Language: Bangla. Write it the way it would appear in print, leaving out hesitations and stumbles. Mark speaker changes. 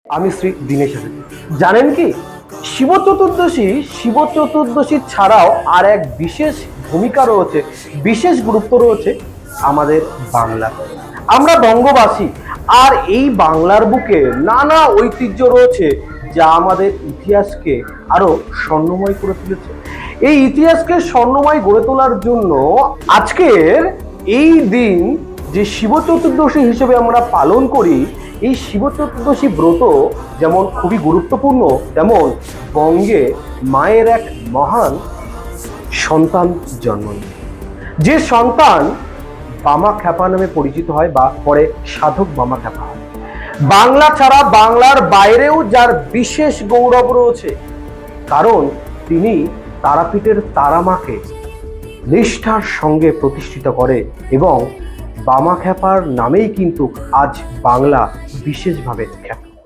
Speaker 1: আমি শ্রী দীনেশ আচার্য। জানেন কি শিব চতুর্দশী ছাড়াও আর এক বিশেষ ভূমিকা রয়েছে, বিশেষ গুরুত্ব রয়েছে আমাদের বাংলা। আমরা বঙ্গবাসী, আর এই বাংলার বুকে নানা ঐতিহ্য রয়েছে যা আমাদের ইতিহাসকে আরো স্বর্ণময় করে তুলেছে। এই ইতিহাসকে স্বর্ণময় গড়ে তোলার জন্য আজকের এই দিন যে শিব চতুর্দশী হিসেবে আমরা পালন করি, এই শিব চতুর্দশী ব্রত যেমন খুবই গুরুত্বপূর্ণ, তেমন বঙ্গে মায়ের এক মহান সন্তান জন্ম নেয়, যে সন্তান বামা খ্যাপা নামে পরিচিত হয় বা পরে সাধক বামা খ্যাপা হয়। বাংলা ছাড়া বাংলার বাইরেও যার বিশেষ গৌরব রয়েছে, কারণ তিনি তারাপীঠের তারামাকে নিষ্ঠার সঙ্গে প্রতিষ্ঠিত করে এবং বামা খ্যাপার নামেই কিন্তু আজ বাংলা বিশেষভাবে খ্যাত।